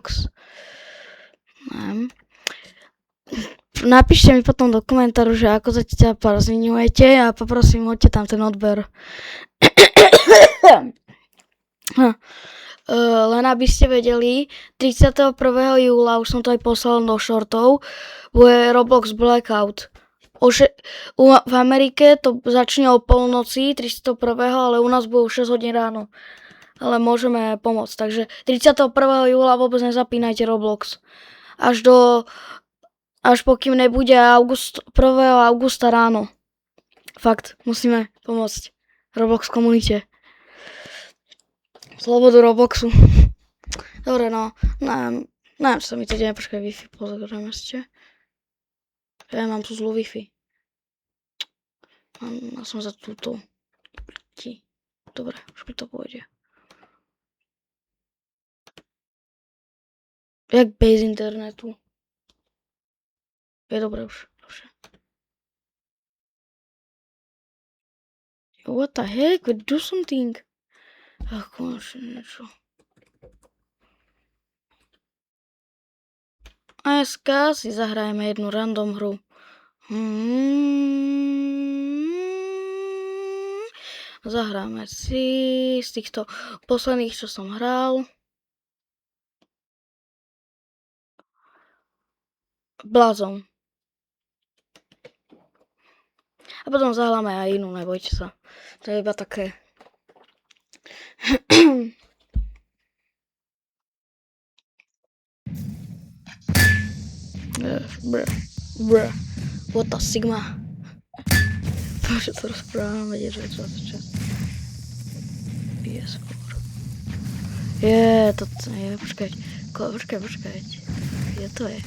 Roblox. Neviem. Napíšte mi potom do komentáru, že ako zatiaľ zmiňujete a poprosím, hoďte tam ten odber. Len aby ste vedeli, 31. júla, už som to aj poslal do shortov, bude Roblox Blackout. V Amerike to začne o polnoci 31., ale u nás bude 6 hodín ráno. Ale môžeme pomôcť, takže 31. júla vôbec nezapínajte Roblox. Až pokým nebude 1. augusta ráno. Fakt, musíme pomôcť Roblox komunite. Slobodu Robloxu. Dobre, no. Neviem, čo sa mi to deje. Počkaj, Wi-Fi pozriem ešte. Ja mám tu zlú Wi-Fi. Ja som za túto. Dobre, už mi to pôjde. Jak bez internetu. Je dobré už. Dobře. What the heck? Do something. Ach, konečne niečo. A dneska si zahrajeme jednu random hru. Zahráme si z týchto posledných, čo som hral. Blázon. A potom zahráme aj inú, nebojte sa. To je iba také. What the Sigma? Bože, to rozprávam, vedieť, že čo. PS4. Počkať. Je to je.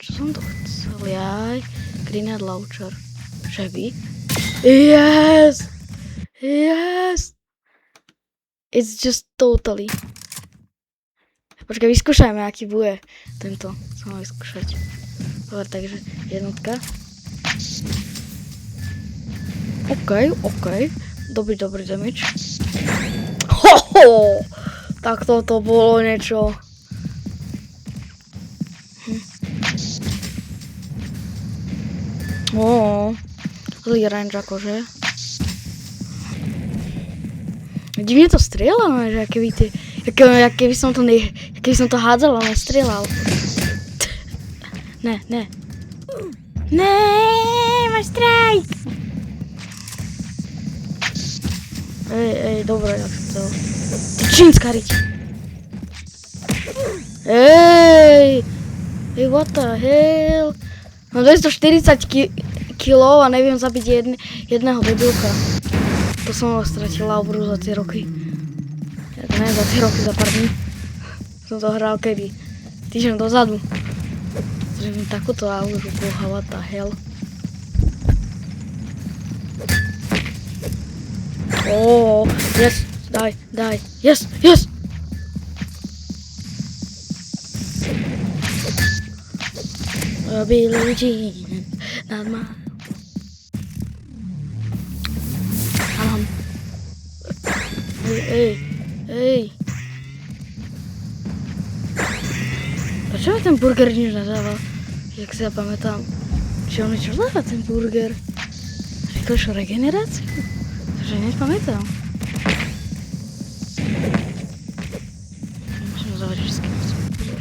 Čo som to chcel? Jaj, Grenade Launcher. Že Yes! It's just totally. Počkaj, vyskúšajme, aký bude tento. Chcem ho vyskúšať. Dobre, takže jednotka. OK. Dobrý damage. Tak toto bolo niečo. Zlý range akože. Divne to strieľa, že keby som to hádzal, ale nestrieľal. Ne, máš strike! Dobre, jak to... Ty čím skariť? What the hell? Mám 240 kilov a neviem zabiť jedného debilka. To som stratil Laubru za tie roky. Ne, za tie roky, za pár dní. Som to hral kedy? Týždeň dozadu. Že mi takúto Laubru, boha, what the hell. Yes, daj, yes! Billie Jean, not mine. Ej. Prečo ten burger nič nedáva? Jak si ja pamätám. Či on niečo dáva ten burger? Rýchlejšiu regeneráciu? Takže nepamätám. Musím zavať všetky. Pozor.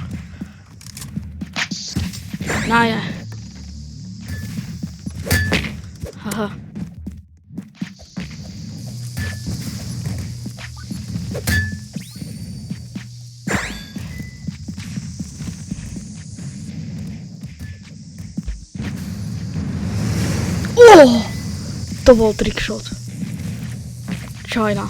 Je. Haha. To bol trickshot. China.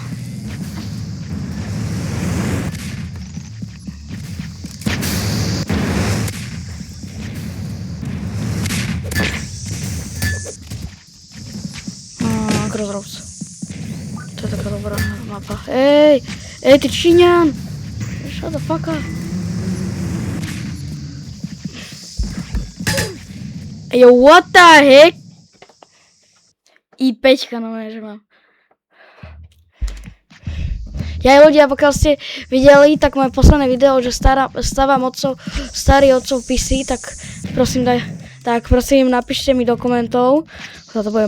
Crossroads. To je taká dobrá mapa. Ej, ty Číňan! Shut the fuck up. Yo, what the heck? I5, no že mám. Ja ľudia, pokiaľ ste videli, tak moje posledné video, že stávam starý otcov PC, tak prosím napíšte mi do komentov. To bude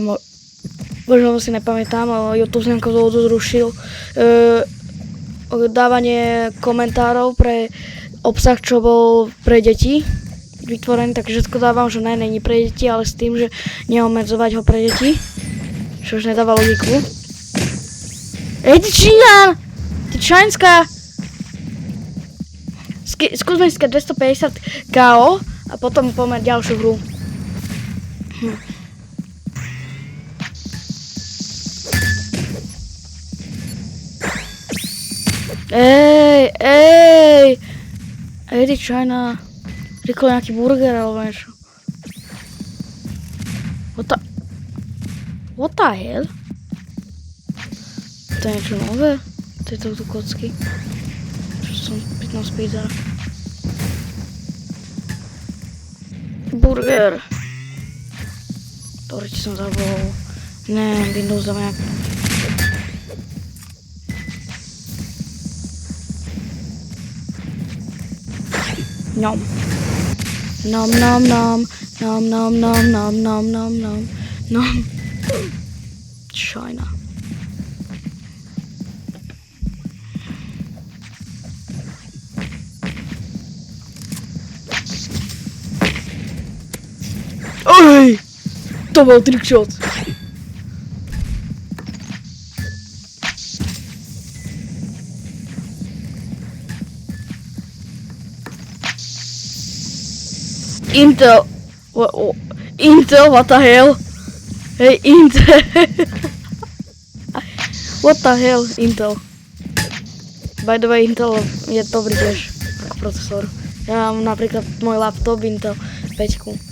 možno si nepamätám, YouTube z nejakého dôvodu zrušil dávanie komentárov pre obsah, čo bol pre deti vytvorený, takže všetko dávam, že není pre deti, ale s tým, že neobmedzovať ho pre deti, čo už nedáva logiku. Ej, ty Číňan! Ty Číňanská! Skúsme získať 250 KO a potom pomer ďalšiu hru. Ej, ty Číňa. Rýchlo nejaký burger alebo niečo. What the hell? To je niečo nové? Tieto tu kocky. Čo som fitness pizza. Burger. Dobre, ti som zabol. Ne, Windows dám nejak. Nom. Nom nom nom. Nom nom nom nom nom nom nom. Nom. China. Oj! To bol trickshot. Intel. Intel, what the hell? Hey, Intel. What the hell, Intel? By the way, Intel je dobrý tiež procesor. Ja mám napríklad môj laptop Intel 5.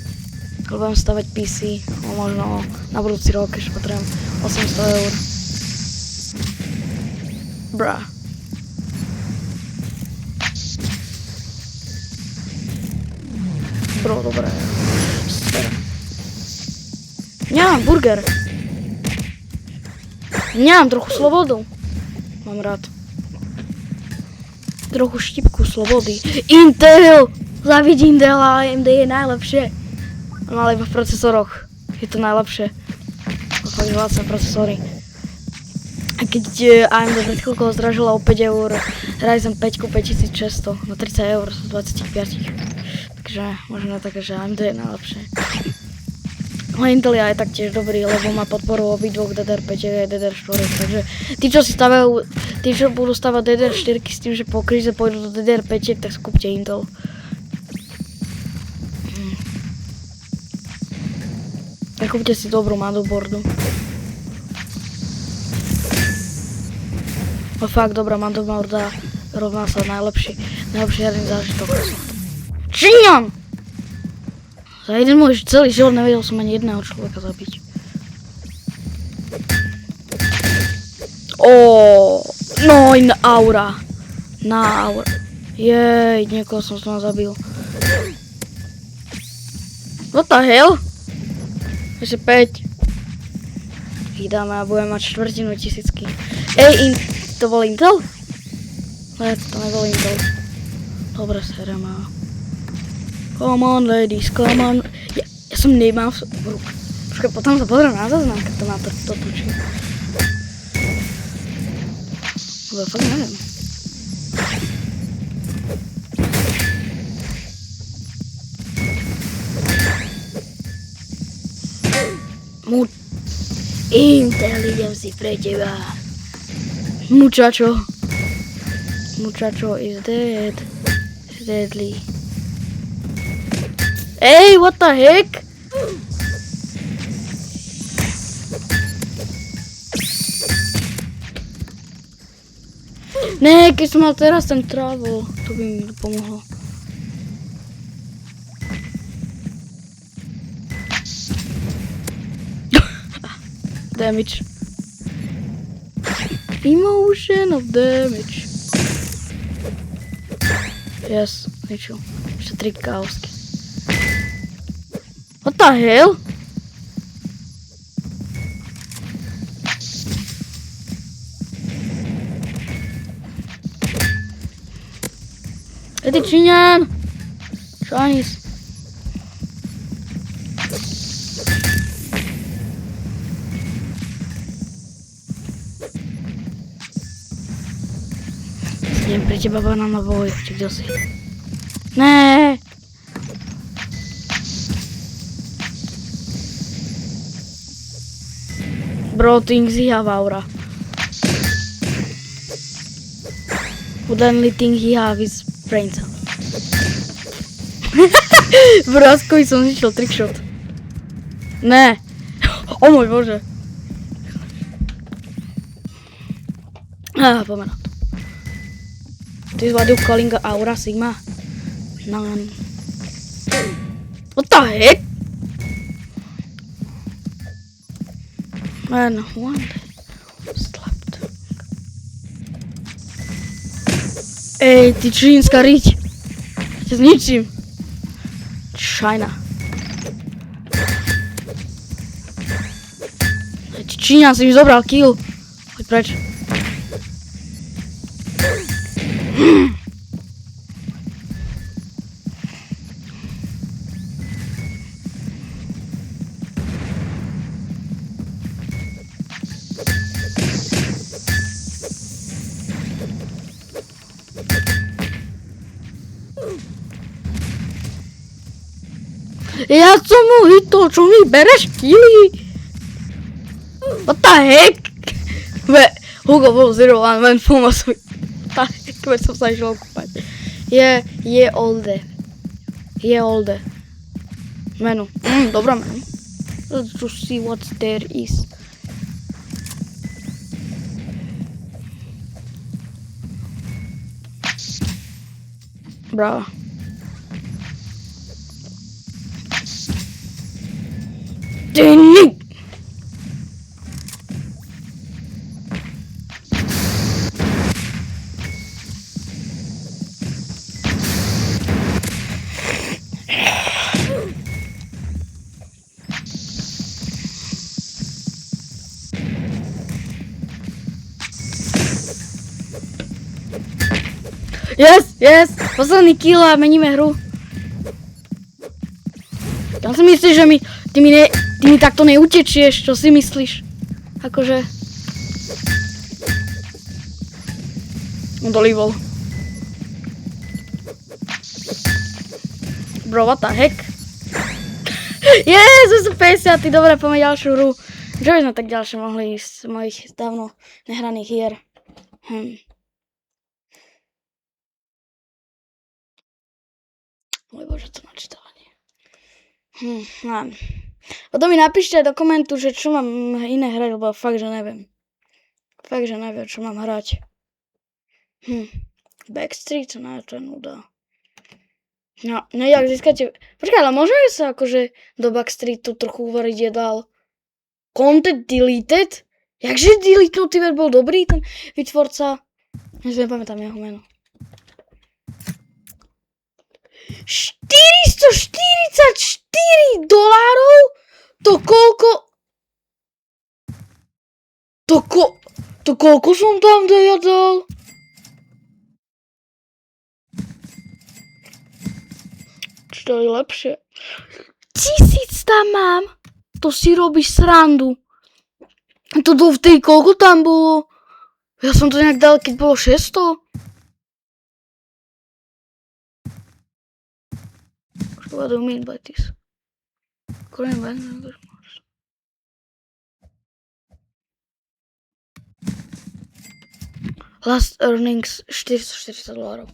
Budem stavať PC, možno na budúci rok, ešte potrebujem 800 eur. Bra. Bro, dobré. Nemám burger. Nemám trochu slobodu. Mám rád. Trochu štipku slobody. Intel! Zaviď Intel a AMD je najlepšie. Ale iba v procesoroch. Je to najlepšie. Fakt hľadné procesory. A keď AMD pred chvíľkou zdražila o 5 eur Ryzen 5 5600 na 30 eur z 25. Takže možno také, že AMD je najlepšie. Ale Intel je aj tak tiež dobrý, lebo má podporu obidvoch DDR5 a DDR4. Takže tí, čo budú stavať DDR4 s tým, že po kríze pôjdu do DDR5, tak skúpte Intel. Tak kúpte si dobrú motherboardu. No fakt dobrá motherboarda rovná sa najlepší herný zážitok. Číňan! Za jeden môj celý život nevedel som ani jedného človeka zabiť. No in aura. Na aura. Jej, niekoho som znova zabil. What the hell? Ešte 5. Vydáme a budeme mať 400 000. Ej, to bol Intel? Ne, to nebol Intel. Dobre, serem. Come on, ladies, come on. Ja som nemal v ruke. Počkaj, potom sa pozriem na záznam, keď to má to tučí. Lebo fakt neviem. Intel, idem si pre teba. Muchacho. Muchacho is dead. Is deadly. Hey, what the heck? Ne, keď som mal teraz ten travel, to by mi pomohlo. Damage. Emotion of damage. Yes, niečo. Ešte 3 kaosky. What the hell? Ty Číňan! Chinese. Idem pri teba banana boy, či kto si? Ne. Bro thinks he have aura. Would only think he have his brain cell. Vrázkovi som zišiel trickshot. Ne. O môj bože. Poďme na to. This is what you calling aura sigma? None. What the heck? Man, one slapped. Ej, ty čínska riť. Ťa zničím. China. Ej, ty Číňan si mi zobral kill. Choď preč. Ja som mu hitol, čo mi bereš killy? What the heck? Hugo bol 0-1, ven pomoc mi. What the heck, veď som sa išiel kúpať. Je olde. Je olde. Menu. Dobrá menu. Let's just see what there is. Bravo. Ding! Yes! Posledný kill a meníme hru. Ja si myslíš, že ty mi takto neutečieš, čo si myslíš? Akože... On to líbol. Bro, what the heck? Yes, sú 50, dobre, poďme ďalšiu hru. Čo by sme tak ďalšie mohli ísť z mojich dávno nehraných hier? Môj bože, to načítavanie. Potom mi napíšte do komentu, že čo mám iné hrať, lebo fakt, že neviem. Fakt, že neviem, čo mám hrať. Backstreet, ne, to je nuda. No, nejak získate... Počkaj, ale môžeme sa akože do Backstreetu trochu uvariť jedál. Content deleted? Jakže deletenutý ver bol dobrý, ten vytvorca? Ja si nepamätám jeho meno. 444 $? To koľko... To koľko som tam dojadal? Čo je lepšie? 1000 tam mám. To si robíš srandu. To dovtedy koľko tam bolo? Ja som to nejak dal, keď bolo 600. What do you mean by this? Korean band? Last earnings $440.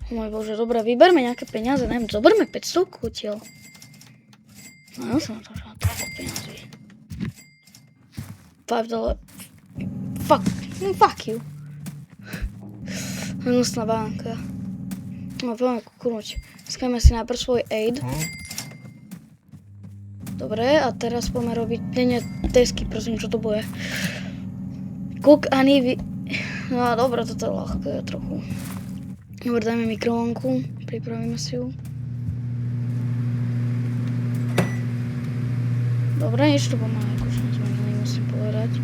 Môj bože, dobre, vyberme nejaké peniaze, neviem, zoberme 500 odtiaľ. No, ja som na to, že na toľko peniazy. $5. Fuck you. Hnusná banka. No, poďme kúknúť. Skajme si najprv svoj aid. Dobre, a teraz poďme robiť... Nie, tesky, prosím, čo to bude. Cook ani... No, dobre, toto je ľahké trochu. Dobre, dajme mikrovlnku. Pripravíme si ju. Dobre, nič to pomáha, akože nemusím povedať.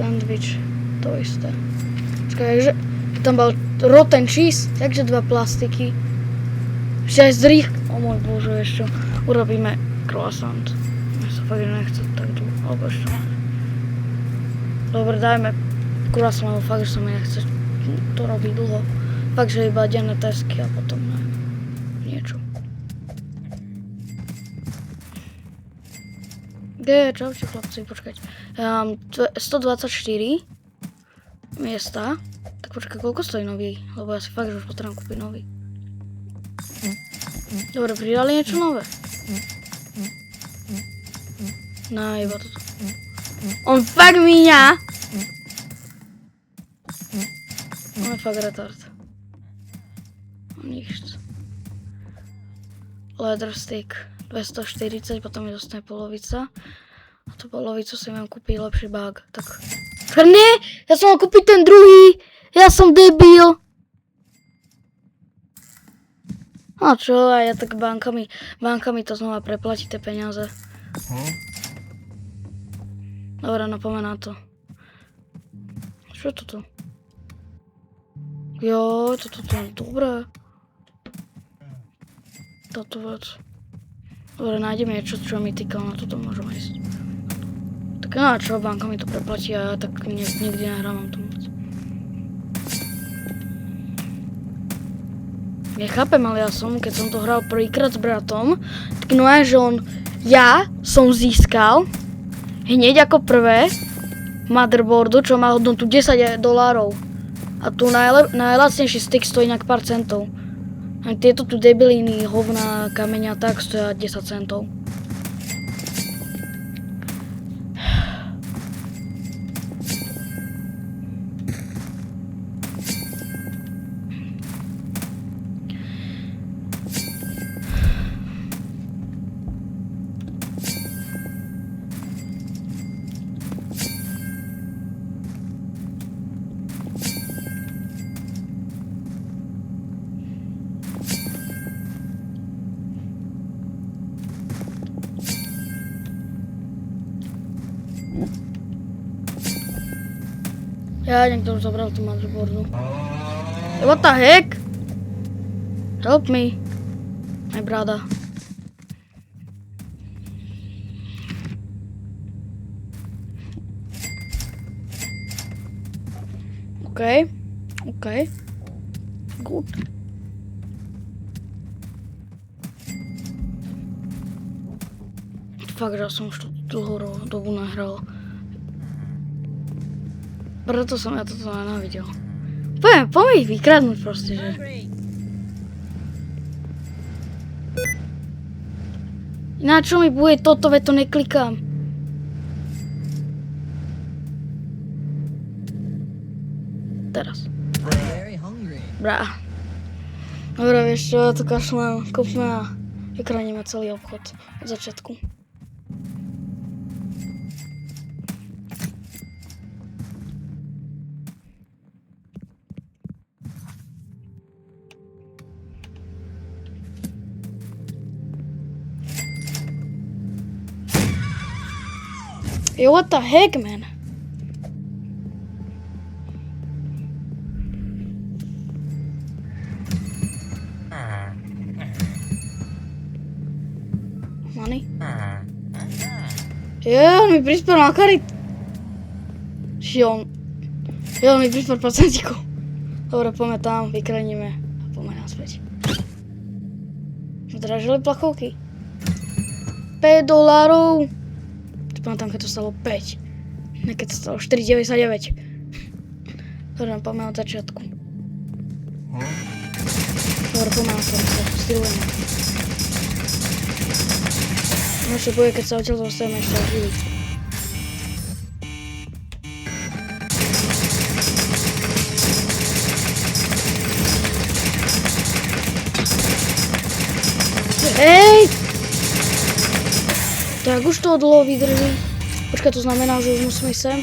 Sandwich, to isté. Počkaj, jakže tam bol rotten cheese, jakže 2 plastiky. Ešte aj zrých. O môj bože, ešte urobíme croissant. Mne sa fakt nechce tak dlho, alebo ešte. Dobre, dajme croissant, lebo fakt, že sa mi nechce to robiť dlho. Fakt, že iba denné tesky a potom niečo. Čaute chlapci, počkať. Ja mám 124 miesta. Tak počkaj, koľko stojí nový? Lebo ja si fakt, že už potrebujem kúpiť nový. Dobre, pridali niečo nové. No, iba toto. On fakt míňa! On je fakt retard. Nič. Leather stick 240, potom mi zostane polovica. A tú polovicu si mám kúpiť lepší bug. Tak... Nie! Ja som mal kúpiť ten druhý! Ja som debil! A čo? A ja tak bankami to znova preplatí tie peniaze. Dobre, no poďme na to. Čo je toto? Jo, toto je dobré. Táto vec. Dobre, nájdeme niečo, čo mi týkalo, na toto môžeme ísť. Tak no čo, banka mi to preplatí a ja tak nikdy nehrávam tomu vec. Nechápem, ale ja som, keď som to hral prvýkrát s bratom, tak no je, že ja som získal hneď ako prvé motherboardu, čo má hodnotu $10. A tu najlacnejší stick stojí nejak pár centov. A tieto tu debiliny, hovna, kameňa, tak stoja 10 centov. Ja niekto už zobral tú motherboardu. What the heck? Help me. My brother. Okay. Good. Fakt, že som už tu dlhú dobu nahral. Preto som ja toto nenávidel. Poďme ich vykradnúť proste, že. Na čo mi bude toto, veď to neklikám. Teraz. Brá. Dobre, vieš čo, ja to kašlem, kúpme a vykradneme celý obchod od začiatku. Yo, what the heck, man? Money? Jo, on mi prispel na karit. Jo, on mi prispel procentíku. Dobre, poďme tam, vykreníme a poďme naspäť. Zdražili plachovky. $5. Pamätám, keď to stalo 5. Ne, keď to stalo 4,99. Dobre, poďme od začiatku. Dobre, poďme na to, sa stylujeme. Ešte bude, keď sa odtiaľ dostaneme ešte oživiť. Hej! Tak už to dlho vydrží. Počkaj, to znamená, že už musíme sem.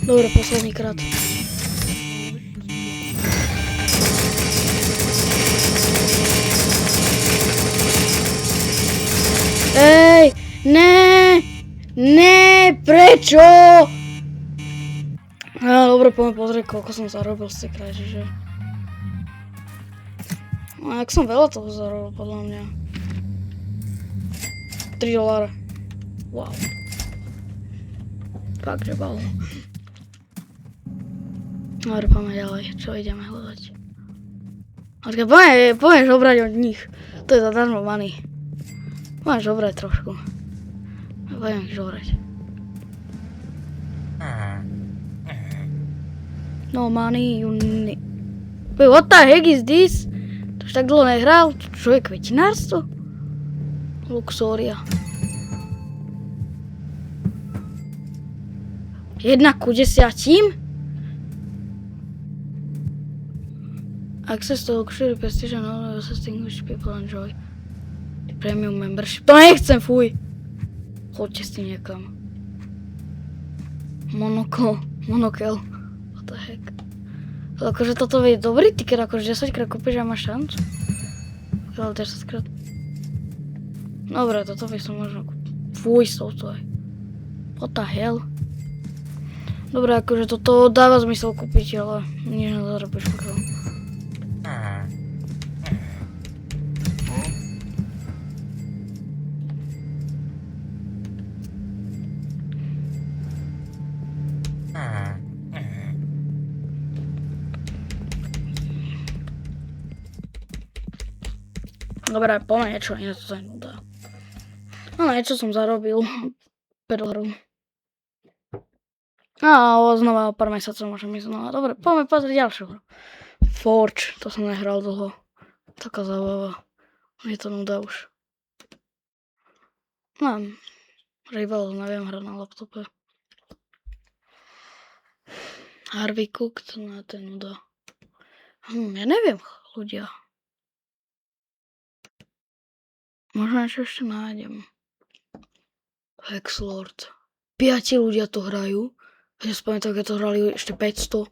Dobre, posledný krát. Ne! Ne! Prečo? No, dobre, poďme pozrieť, koľko som zarobil z tej kráže, že? No, jak som veľa toho zarobil, podľa mňa. $3. Wow. Fakt, že bol. Dobre, poďme ďalej. Čo ideme hľadať? Poďme žobrať od nich. To je zadarmo money. Poďme žobrať trošku. Poďme ich žobrať. No money, you need... Wait, what the heck is this? To už tak dlho nehral? Čo je kvetinárstvo? Luxória. 1:10? Access to luxury prestige and all the distinguished people enjoy. Premium membership. To nechcem, fuj! Choďte s tým niekam. Monokel. What the heck? Akože toto je dobrý ticket, akože 10 krát kúpiš a máš šancu. Ale 10 krát. Dobre, toto by som možno kúpil. Fuj, s touto aj. What the hell? Dobre, akože toto dáva zmysel kúpiť, ale nič nezarobíš pokiaľ. Dobre, poďme niečo, iné to sa nedá. No niečo som zarobil. $5. Znova o pár mesiacov môžem ísť znova. Dobre, poďme pozrieť ďalšiu hru. Forge, to som nehral dlho. Taká zábava. Je to nuda už. Mám Rival, neviem hrať na laptope. Harvey Cooked, no to je nuda. Ja neviem, ľudia. Možno niečo ešte nájdem. Hexlord. 5 ľudia to hrajú. Ja si pamätám, keď to hrali ešte 500.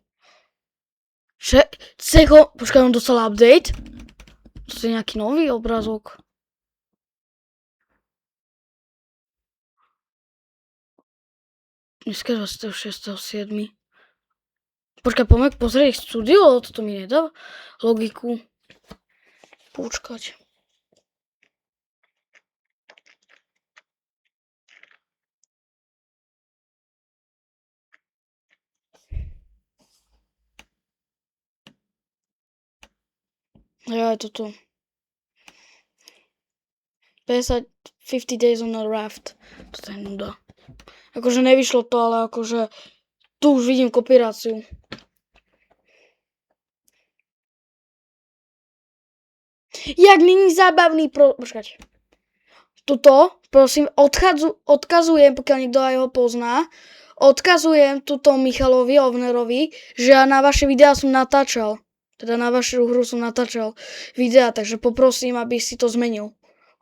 Počkaj, on dostal update? To je nejaký nový obrázok. Dneska 26.7. Počkaj, poďme pozrieť ich studio, ale toto mi nedá logiku. Počkať. Ja, toto. 50 days on a raft. To je nuda. Akože nevyšlo to, ale akože tu už vidím kopíráciu. Jak není zábavný Počkať. Tuto, prosím, odkazujem, pokiaľ niekto aj ho pozná, odkazujem tuto Michalovi Ovnerovi, že ja na vaše videá som natáčal. Teda na vašu hru som natáčal videá, takže poprosím, aby si to zmenil.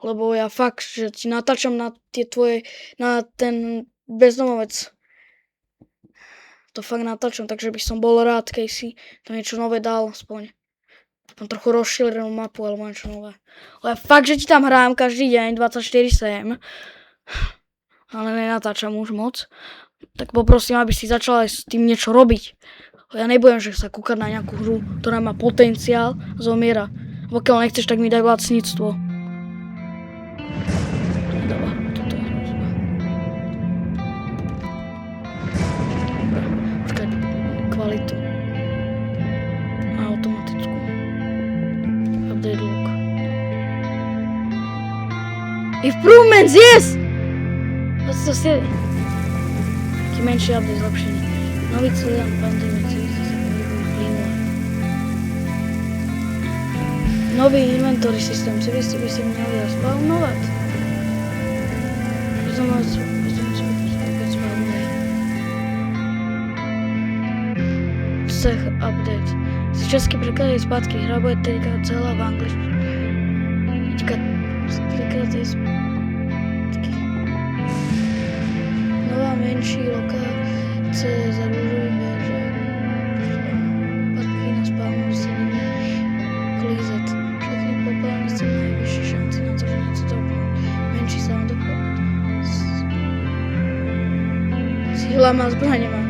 Lebo ja fakt, že ti natáčam na tie tvoje, na ten bezdomovec. To fakt natáčam, takže by som bol rád, keď si to niečo nové dal, aspoň. Tam trochu rozšírenú mapu, alebo niečo nové. Ale fakt, že ti tam hrám každý deň, 24/7. Ale nenatáčam už moc. Tak poprosím, aby si začal aj s tým niečo robiť. Ja nebudem, že sa kúkať na nejakú hru, ktorá má potenciál a zomiera. Pokiaľ nechceš, tak mi daj vlastníctvo. Nedáva, toto je hrozné. Počkaj, kvalitu. A automatickú. Update look. Improvements, yes! To si... Taký menší update zlepšený. Nový cieľ, pandémie, civilizácia, plynule. Nový inventory systém, civisti by si měli spawnovať. Bezdomovec opět spawnuj. Cech update. Z český preklad je zpátky, hra bude teďka celá v angličtině. Teďka preklad je zpátky. Nová menší lokace zadlužují věže. Patky na spávnu se není klízet. Všechny populární scény mají vyšší šanci na to, že něco doplní. Menší sound effect. Tyhle má zbraně má.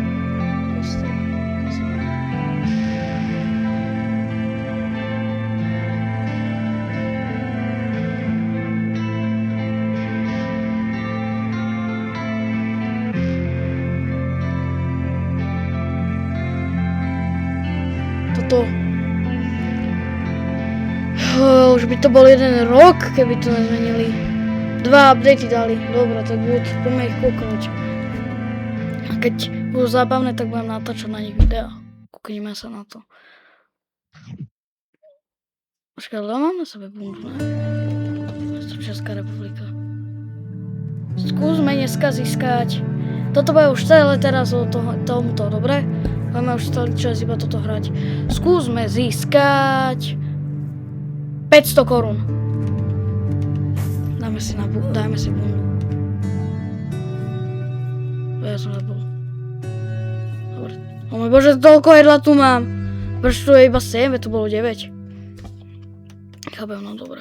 Toto. Už by to bol 1 rok, keby to nezmenili. 2 updaty dali. Dobre, tak poďme ich kúknuť. A keď budú zábavné, tak budem natáčať na nich videa. Kúknime sa na to. Počkaj, ale mám na sebe bundu, ne? Česká republika. Skúsme dneska získať. Toto bude už celé teraz o tomuto, dobre? Budeme už celý čas iba toto hrať. Skúsme získať 500 korún. Dajme si bundu. Ja som zabol. Dobre. O môj bože, toľko jedla tu mám. Prečo tu je iba 7, to bolo 9. Chápem, no dobré.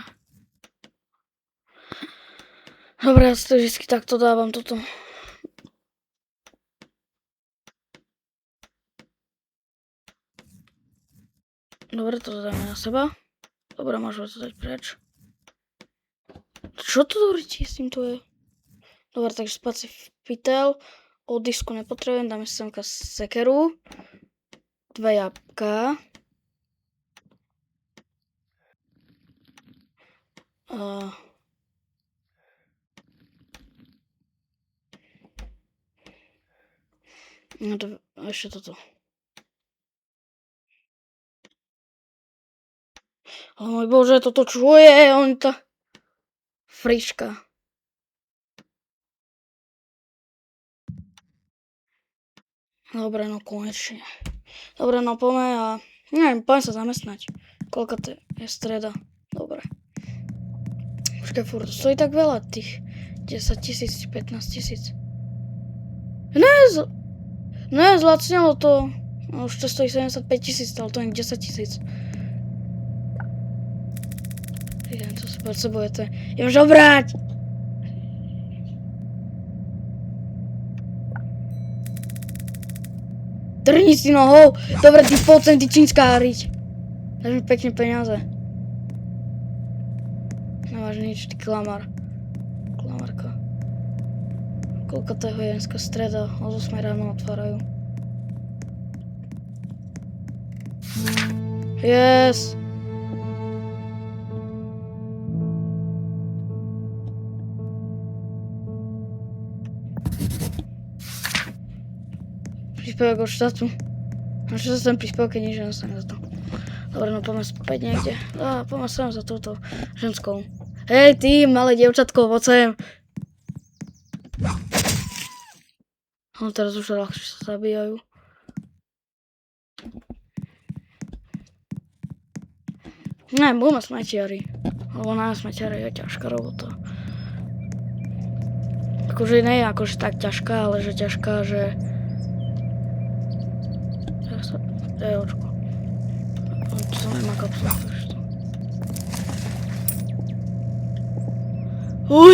Dobre, ja si to vždycky takto dávam toto. Dobre, to dáme na seba. Dobre, môžeme to dať preč. Čo to dovolíte s týmto je? Dobre, takže spať si v pytel. Od disku nepotrebujem, dáme si semka sekeru. 2 jabka. No to ešte toto. O môj bože, toto čo je? On to... Friška. Dobre, no konečne. Dobre, no poďme a... Neviem, poďme sa zamestnať. Koľko to je streda? Dobre. Počkaj, furt stojí tak veľa tých 10 000, 15 000. Ne, zlacnelo to. No, už to stojí 75 000, ale to je 10 000. To sa pred sebou je to. Idem žobrať! Trhni si nohou! Dobre, ty poď sem, ty čínskáriť. Dáš mi pekne peniaze. Nemáš nič, ty klamár. Klamárka. Koľko toho je dneska streda? O 8 ráno otvárajú. Yes! Príspevok od štátu. A čo sa tam príspevok, keď nič nedostane za to. Dobre, no poďme späť niekde. Poďme sem za touto ženskou. Hej, ty, malé dievčatko, poď sem. No teraz už ľahšie sa zabíjajú. Ne, budeme smetiari. Lebo na smetiari je ťažká robota. Akože nie je akože tak ťažká, ale že ťažká, že... Očko. To sa nemá kapsula.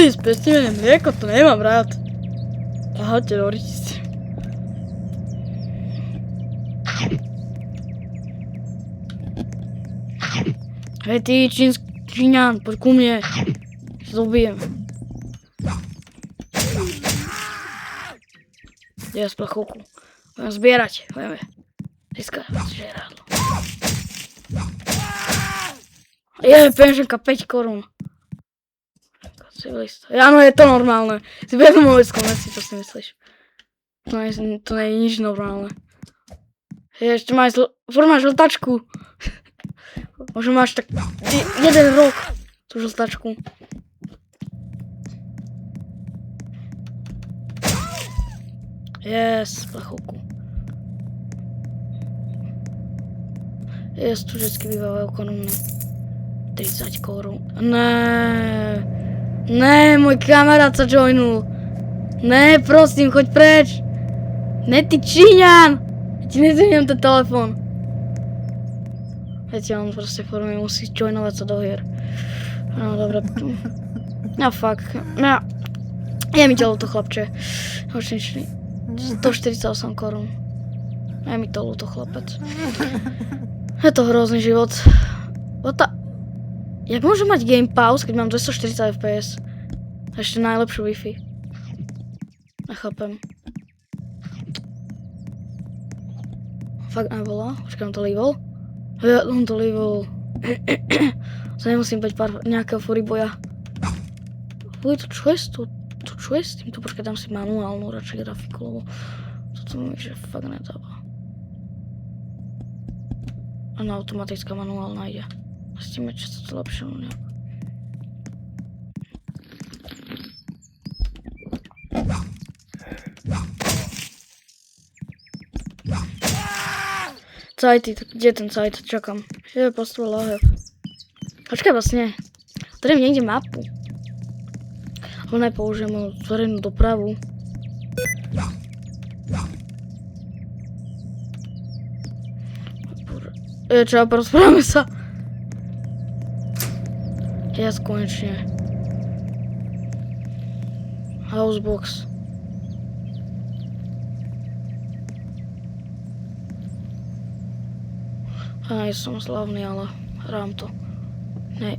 Spestíme mlieko, to nemám rád. Ahojte, Doris. Hej ty, Číňan, poď ku mne. Zobijem. Ja z plachovku. Budem zbierať, budeme. Získať žeradlo. Je, penženka 5 korún. Civilista. Áno, je to normálne. Si v jednom oveckom veci, čo si myslíš? To nie je nič normálne. Je, ešte máš žltačku. Možno máš tak 1 rok tú žltačku. Yes, plachovku. Yes, tu vždycky bývajú ekonomné. 30 korún. Ne, môj kamarát sa joinul. Ne, prosím, choď preč. Ne, ty Číňan. Ja ti nezviem ten telefon. Viete, on proste formy musí joinovať sa do hier. No, dobre. No, fuck. No, je mi telo to, chlapče. Hočničný. 148 korún. Je mi to ľúto, chlapec. Je to hrozný život. Jak môžem mať game pause, keď mám 240 fps? A ešte najlepšiu Wi-Fi. Nechápem. Fakt nebola? Počkaj, on to level? Ja, on to level. Sa nemusím bať nejakého furiboja. Uj, to čo je s týmto? Počkaj, dám si manuálnu radšej grafiku, lebo toto mi že fakt nedáva. Ano, automatická manuálna ide. S tým je to lepšie, no nejak. Cajty, kde je ten cajt? Čakám. Je postrel lahev. Počkaj, vlastne. Tady niekde mapu. Ale nepoužijem moju verejnú dopravu. Čo, porozprávame sa. Yes, konečne. Housebox. Ja nie som slavný, ale hrám to. Ne.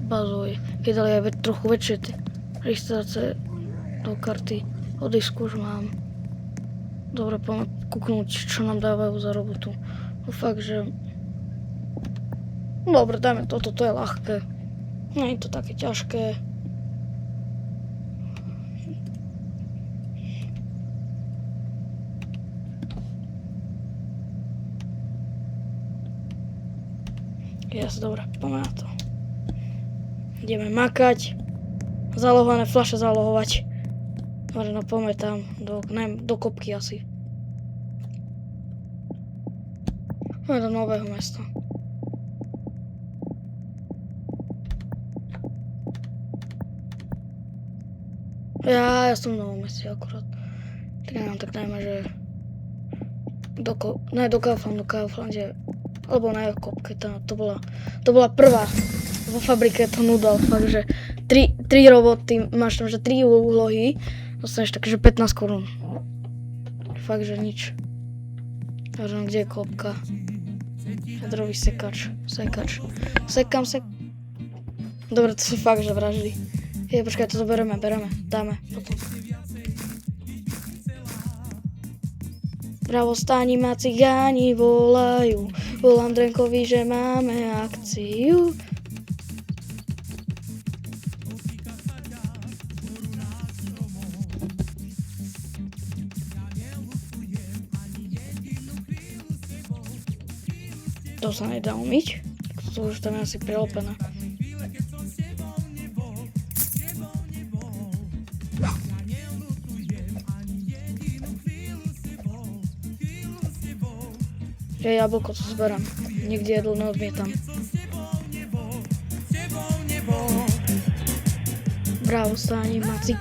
Bazuj. Keď dali aj trochu väčšie registrácie do karty. O disku už mám. Dobre, poďme kúknúť, čo nám dávajú za robotu. No fakt, že... Dobre, dajme toto, to je ľahké. Nie je to také ťažké. Jas, dobre, poďme na to. Ideme makať. Zalohované fľaše zalohovať. Dobre, no poďme tam, do kopky asi. Poďme do nového mesta. Ja som v novom meste akurát. Tak dajme, že... do Kauflandu, alebo na kopke, to bola prvá vo fabrike to nudal, fakt, že 3 roboty, máš tam, že 3 úlohy, dostaneš takže 15 korún. Fakt, že nič. Takže kde je kopka? Jadrový sekač. Sekám. Dobre, to sú fakt, že vraždy. Počkaj, toto bereme, dáme potom. Bravo, stáni ma cigáni volajú, volám Drenkovi, že máme akciu. To sa nedá umyť, to už tam je asi prilepené. Ja jablko to zberám. Nikdy jedlo neodmietam. Bravo, stáni macik.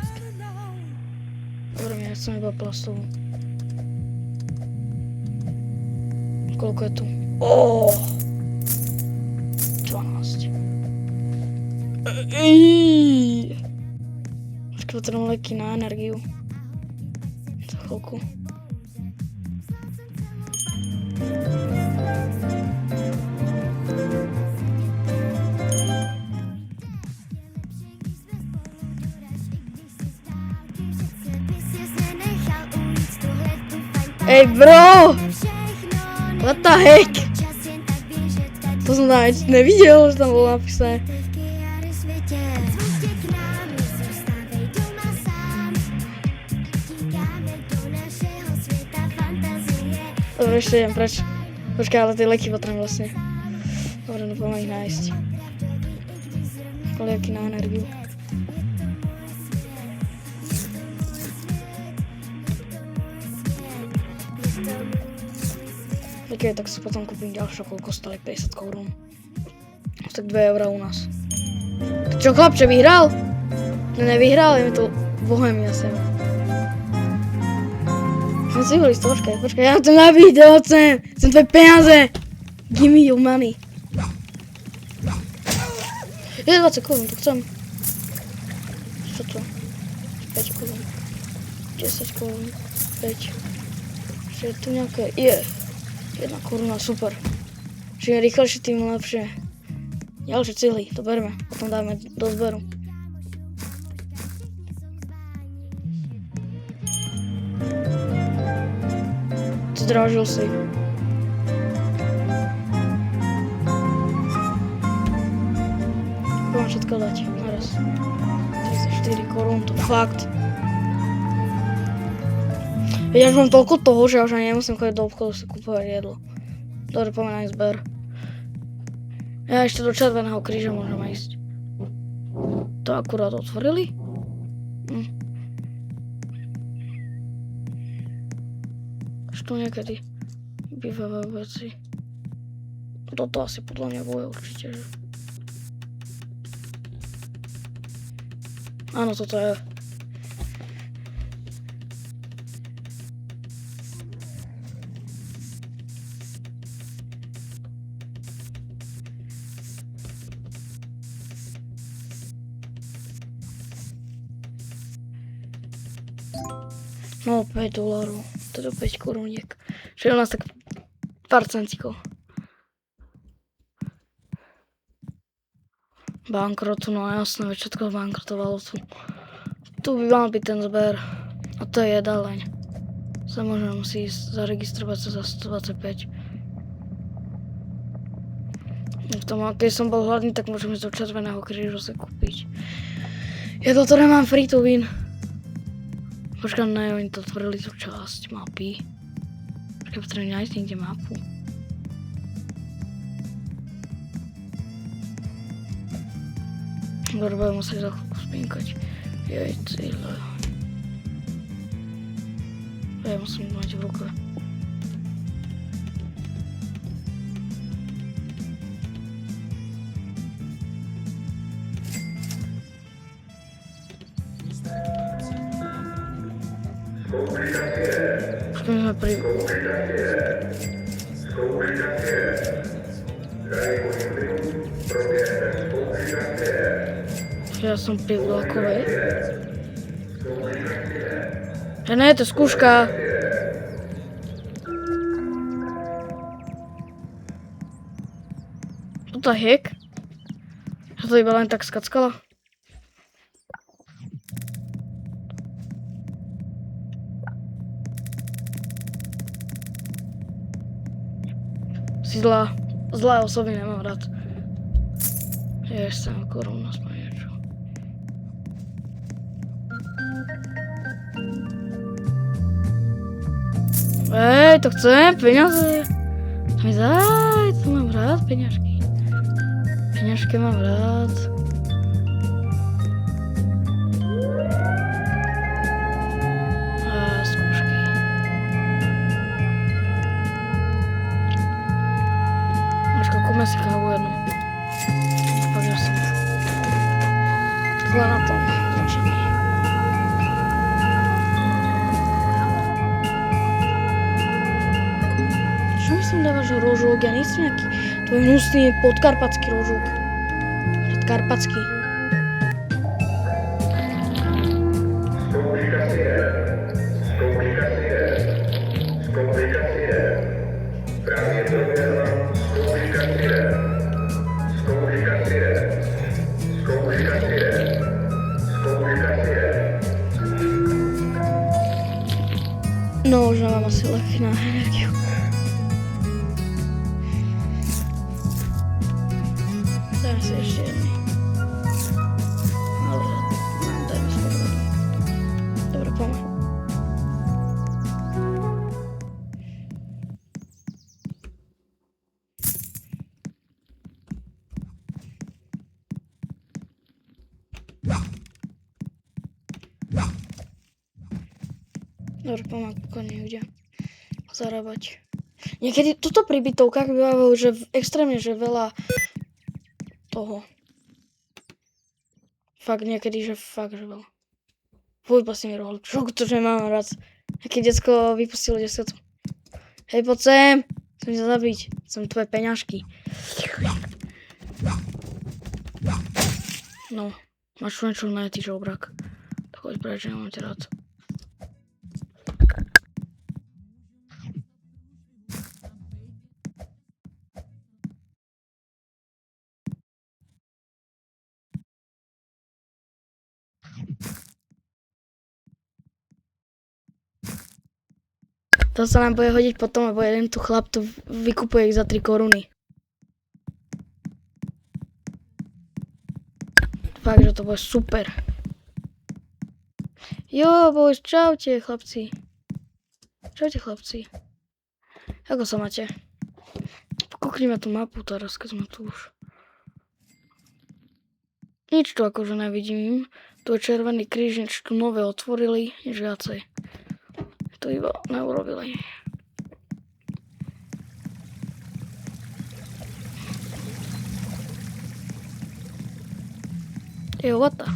Dobre, ja chcem iba plastovú. Koľko je tu? 12. Počkaj, potrebujem leky na energiu. Za chvíľku. Ej bro! What the heck? To som tam nevidel, že tam bolo napísané. Dobre, ešte idem preč. Počkaj, ale tie leky potrebujem vlastne. Dobre, no poďme ich nájsť. Lieky na energiu. Ok, tak si potom kúpim ďalšie, koľko stali 50 korún. Tak 2 eurá u nás. Tak čo, chlapče, vyhral? Nevyhral, je mi to Bohemia sem. No si boli, počkaj, ja chcem na video, chcem tvoje peniaze. Give me your money. Je 20 korún, to chcem. Čo to? 5 korún. 10 korún. 5. Čiže je tu nejaké, 1 koruna, super. Čím rýchlejšie, tým lepšie. Ďalšie cihly, to berme, potom dáme do zberu. Zdražil si. Mám všetko dať, naraz. 34 korún, to fakt. Ja už mám toľko toho, že už ani nemusím chodiť do obchodu si kúpovať jedlo. Dobre, poďme na zber. Ja ešte do Červeného kríža môžem ísť. To akurát otvorili? Až tu niekedy bývajú veci. Toto asi podľa mňa bude určite, že? Áno, toto je. No, $5, teda 5 koruniek. Čiže u nás tak pár centíkov. Bankrot, no jasné, veď všetko bankrotovalo tu. Tu by mal byť ten zber. A to je jedáleň. Sa môžem si zaregistrovať sa za 125. Keď som bol hladný, tak môžem ísť do Červeného krížu sa kúpiť. Jedlo, ktoré mám free to win. Počkaj, ne, oni to otvorili tú časť mapy. Počkaj, potrebujem nájsť niekde mapu. Dobre, budem musieť za chvíľku spinkať. Jej, cíle. Ja musím mať v ruke. Počkaj, sme pri... Ja som pri vlakovej. Ja ne, to je skúška. What the heck? Ja to iba len tak skackala. Si zlá. Zlé osoby nemám rád. Ešte 7 korún aspoň niečo. Ej, to chcem, peniaze. To mi daj, to mám rád, peňažky. Peňažky mám rád. A skúšky. Počka, kúpme si kávu jednu. Povedal som. Zle na tom. Začíni. Čo myslím dávaš rožok? Ja nejsem nejaký tvoj hnusný podkarpatský rožok. Podkarpatský. No, už mám asi lek na energiu. Dajme si ešte jedný. Ale dajme si vodu. Dobre, poďme. Dobre, poďme, kone ľudia. Zarábať. Niekedy toto pri bytovkách bývajú, že extrémne, že veľa toho. Fakt niekedy, že fakt, že veľa. Fuj, pasím mi rohol. Čo to, že mám rád. Aké decko vypustilo 10. Hej, poď sem. Chcem ťa zabiť. Chcem tvoje peňažky. No, máš čo ne, ty žobrak. Tak choď preč, nemám ťa rád. To sa nám bude hodiť potom, lebo jeden tu chlap tu vykupuje ich za 3 koruny. Fakt, že to bude super. Jo, bož, čaute, chlapci. Čaute, chlapci. Ako sa máte? Kúknime tú mapu teraz, keď sme tu už. Nič tu akože nevidím. Tu je červený kríž, nič tu nové otvorili, nič viacej. To iba neurobili. Jo, what the?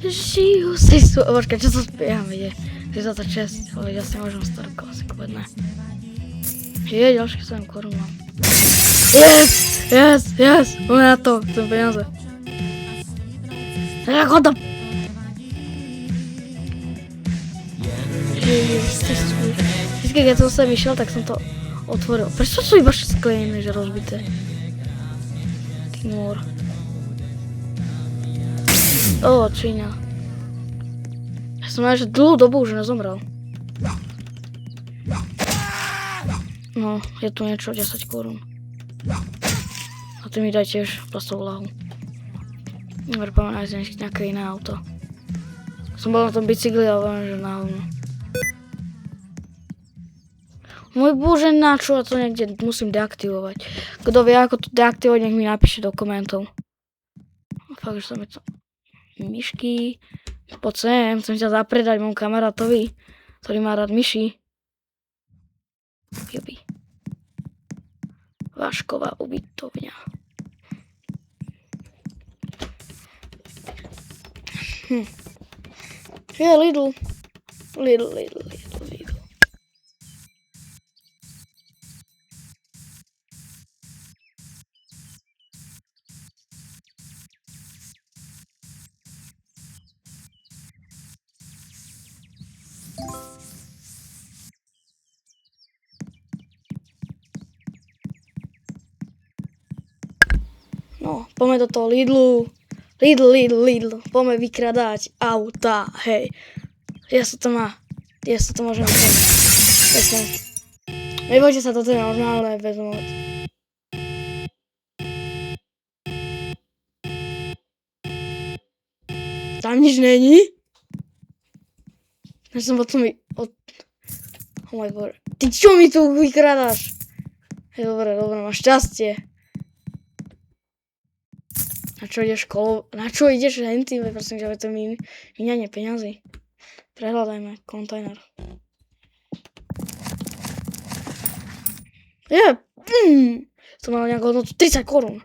Žiju si počkaj, čo sa spieham, ide? 36, ale ja si môžem starú klasiku, veď ne. Je, ďalších 7 korún mám. Yes, poďme na to, chcem peniaze. Ako to? Vždycky, keď som sem išiel, tak som to otvoril. Prečo sú iba sklenené, že rozbité? Ty môr. Číňa. Ja som mal, že dlhú dobu už nezomrel. No, je tu niečo, 10 korún. A ty mi daj tiež plastovú lahu. Vrpám nájsť nejaké iné auto. Som bol na tom bicykli, ale viem, že na hovno. Môj bože, na čo ja to niekde musím deaktivovať. Kto vie, ako to deaktivovať, nech mi napíše do komentov. Fakt, že sa mi to... Myšky. Poď sem, chcem ťa zapredať môjmu kamarátovi, ktorý má rád myši. Jubi. Vášková ubytovňa. Je Lidl. Lidl. No, poďme do toho Lidlu. Lidl. Poďme vykradať auta, hej. Ja sa to môžem vykonať. Nebojte sa, toto je normálne bezmoc. Tam nič není? Ja som potom oh môj bože. Ty čo mi tu vykradáš? Hej, dobre, máš šťastie. Na čo ideš Na čo ideš hentým? Prosím ťa, to mi míňanie peňazí. Prehľadajme kontajner. To má nejakú hodnotu 30 korún.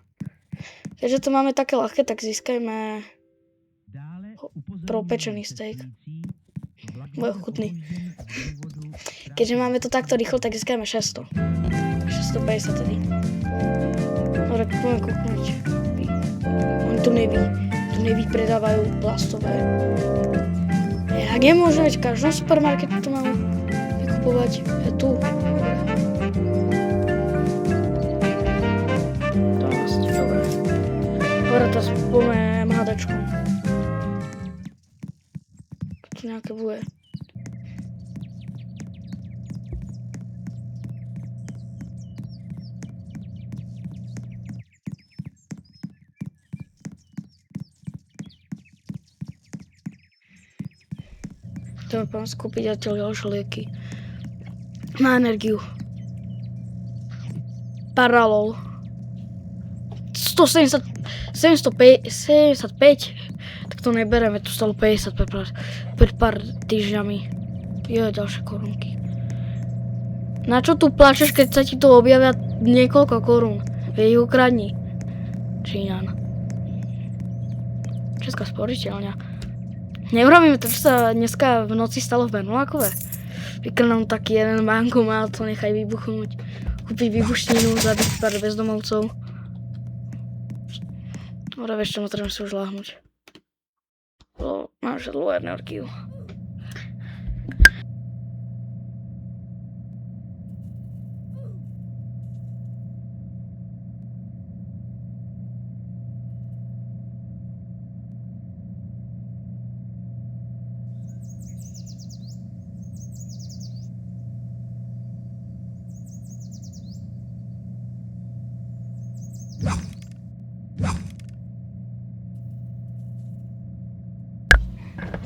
Keďže to máme také ľahké, tak získajme propečený steak. Bude chutný. Keďže máme to takto rýchlo, tak získajme 600. 650 tedy. Dobre, poďme kúknuť. Oni tu nevypredávajú plastové. Ja nemôžem veď v každom supermarketu to mám vykupovať. Je tu. Dobre. Dobre, teraz poďme MHDčkom. Tu nejaké bude. Chceme vám skúpiť ďalšie lieky. Na energiu. Paralol. 705. Tak to nebereme, tu stalo 50 pred pár týždňami. Jo, ďalšie korunky. Na čo tu plačeš, keď sa ti to objavia niekoľko korún? Jej ukradni. Číňan. Česká sporiteľňa. Neurobíme to, čo sa dneska v noci stalo v Bernolákove. Vykrnám taký jeden bankomat, to nechaj vybuchnúť. Kúpiť výbušninu, zabiť pár bezdomovcov. Dobre, vieš čo, môžeme si už láhnuť. Mám už dlhú energiu.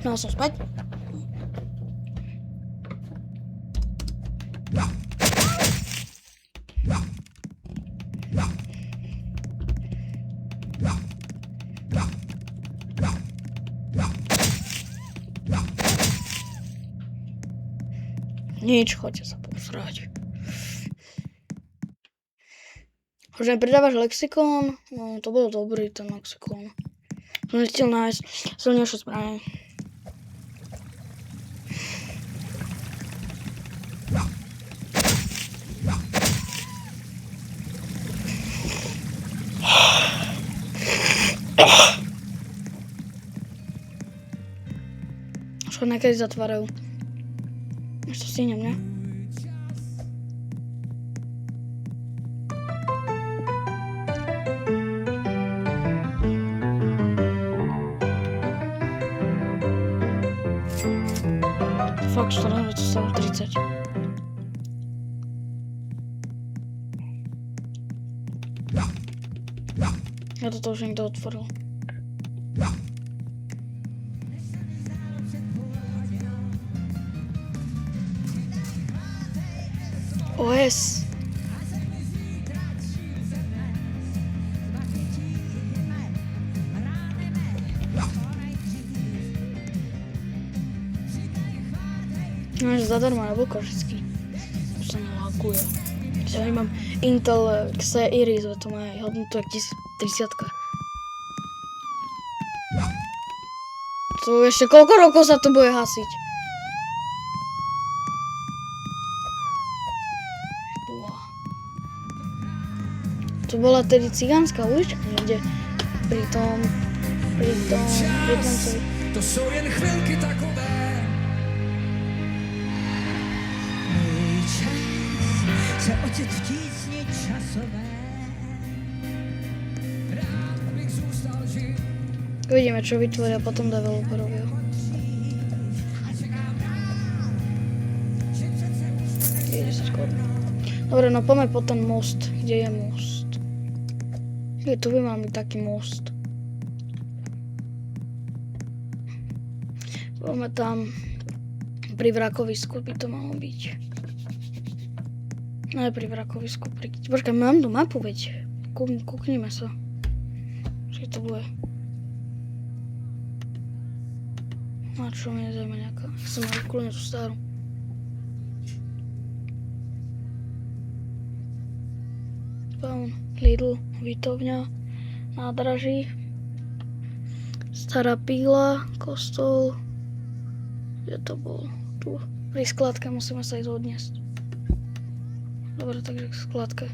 Mal som spať? Nič, choďte sa posrať. Že pridávaš lexikón? No, to bol dobrý ten lexikón. Som zistil nájsť silnejšie zbranie. Už ho niekedy zatvárajú. Ešte stihnem, ne? Fakt, 14, to stalo 30. Ja toto už niekto otvoril. OS. No, že zadarmo na vlkožický. To sa nelaguje. Ja mám Intel Xe Iris, to má hodnotu jak 1030. To ešte koľko rokov sa to bude hasiť? To bola tedy cigánska ulička niekde pri tom Vietnamcovi. To jsou jen chvilky takové. Můj čas se ocit v tísni časové. Rád bych zůstal žít. Uvidíme, čo vytvoria potom developerovia. Je 10 korun. Dobre, no poďme po ten most. Kde je most? Tu by mal byť taký most. Poďme tam. Pri vrakovisku by to malo byť. No pri vrakovisku. Počkaj, mám tu mapu, veď. Kúknime sa. Čo to bude? No čo mi nezaujíma nejaká. Som mal kľudne tú starú. Spawn, Lidl, Vitovňa, nádraží, Stará píla, kostol. Kde to bol? Tu. Pri skladke musíme sa ísť odniesť. Dobre, takže k skladke.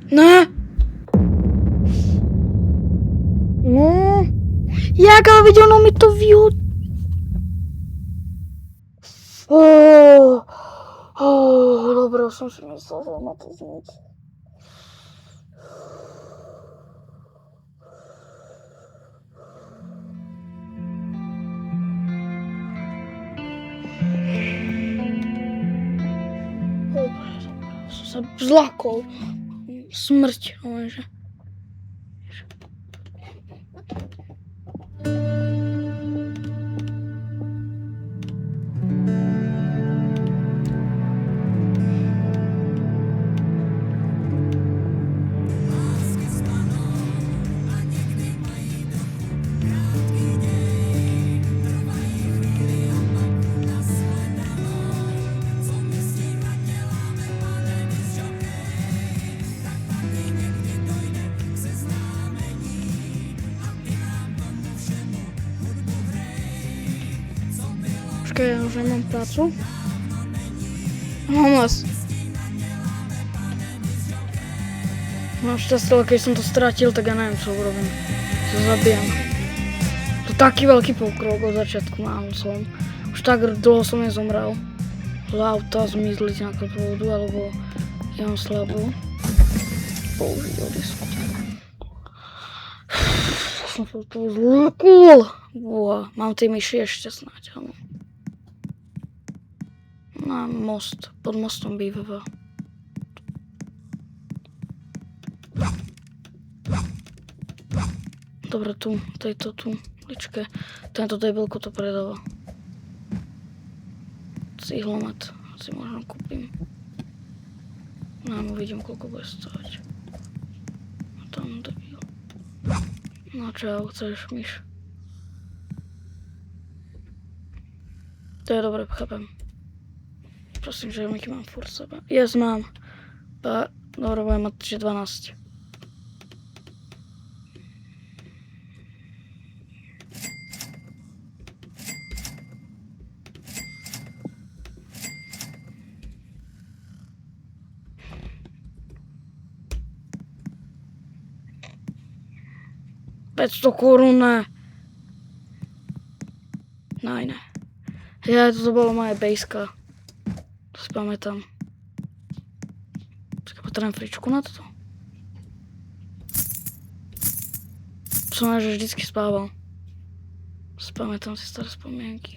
Ne! No! Jak ale viděl, ono mi to vyhod... Dobre, už som si myslel, že ma to znič. Som sa zlakol. Smrť, lenže. Počkaj, ja už nemám prácu. Mám vás. Mám šťastie, ale keď som to stratil, tak ja neviem, čo urobím. To zabijem. To taký veľký pokrok od začiatku mám som. Už tak dlho som nezomrel. Z auta zmizliť na vodu, alebo ja mám slabú. Použiť odisku. Som sa to zlúkol. Mám tie myši ešte snáď, áno. Na most, pod mostom býva. Dobre, tu, tejto tu, ličke. Tento debelko to predáva. Cihlomet si možno kúpim. No, uvidím, koľko bude stáť. A tam debil. No čo, chceš, myš? To je dobre, chápem. Prosím, že myky mám furt sebe. Yes, mám. Dobre, budem mať 12. $500 korun. Ne. Ja, to bola moja bejska. To si pamätám. Počkaj, potrebujem fričku na toto. Som že vždycky spával. Spamätám si staré spomienky.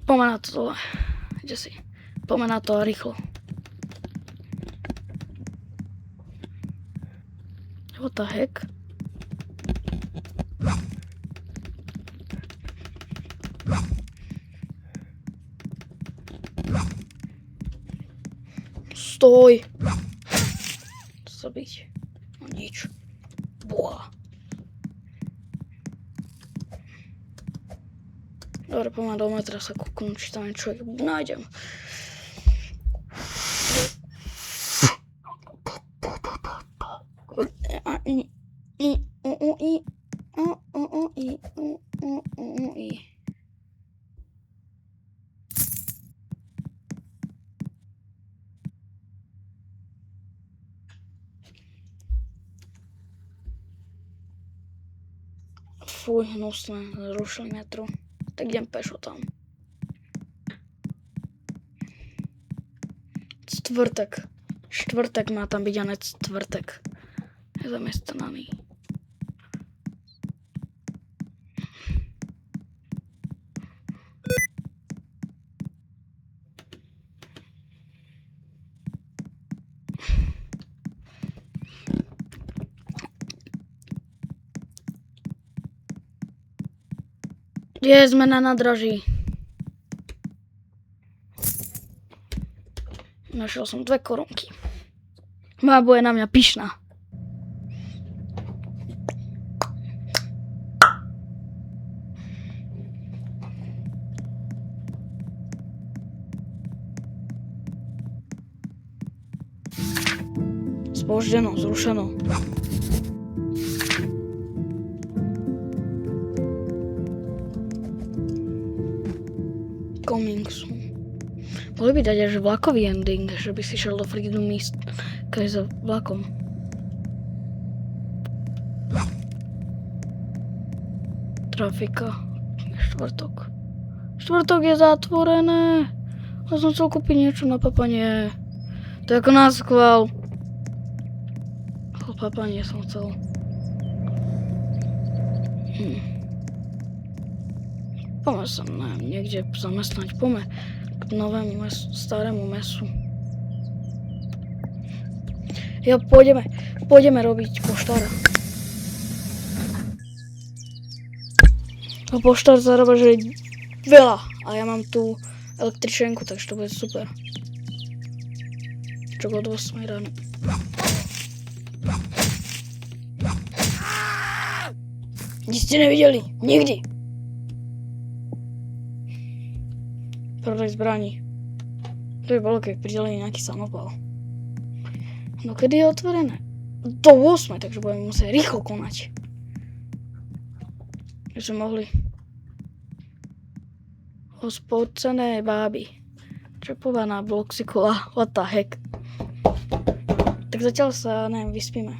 Poďme na to dole. Kde si? Poďme na to rýchlo. What the heck? Stoj! Zabiť. No nič. Boha. Dobre, poďme do metra sa kúknúť, či tam niečo nájdem. Fuj, hnusné, zrušili metro. Tak idem pešo tam. Štvrtek má tam byť, a ne štvrtek. Je zamestnaný. Sme na nádraží. Našiel som 2 korunky. Moja bude na mňa pyšná. Spoždeno, zrušeno. Coming soon. Mohli by dať až vlakový ending, že by si šiel do Freedom Mist keď za vlakom. Trafika. Štvrtok. Štvrtok je zatvorené. Ja som chcel kúpiť niečo na papanie. To je ako na schvál. Papanie som chcel. Poďme sa niekde zamestnať. Poďme k novému mesu, starému mesu. Ja pôjdeme robiť poštára. A poštár zarába, že veľa. A a ja mám tú električenku, takže to bude super. Čo od 8 ráno. Nic ste nevideli, nikdy. Prodaj zbraní. To by bolo, keď prideli nejaký samopal. No kedy je otvorené? Do 8, takže budeme musieť rýchlo konať. Takže mohli hospodcené báby. Čepovaná bloxikula, what the heck. Tak zatiaľ sa, neviem, vyspíme.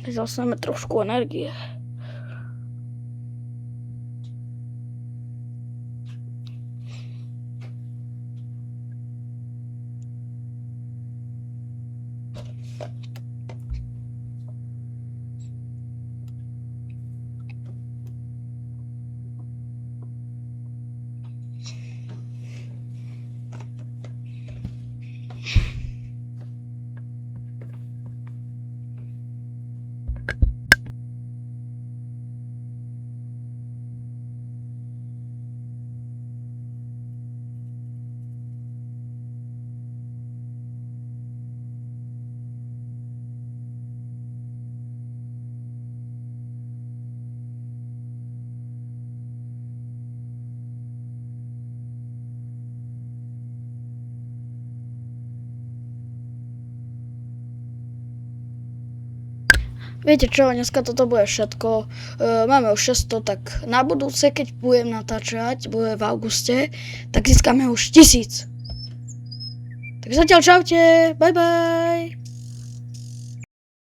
Zase máme trošku energie. Viete čo, dneska toto bude všetko. Máme už 600, tak na budúce, keď budem natáčať, bude v auguste, tak získame už 1000. Tak zatiaľ čaute, bye bye.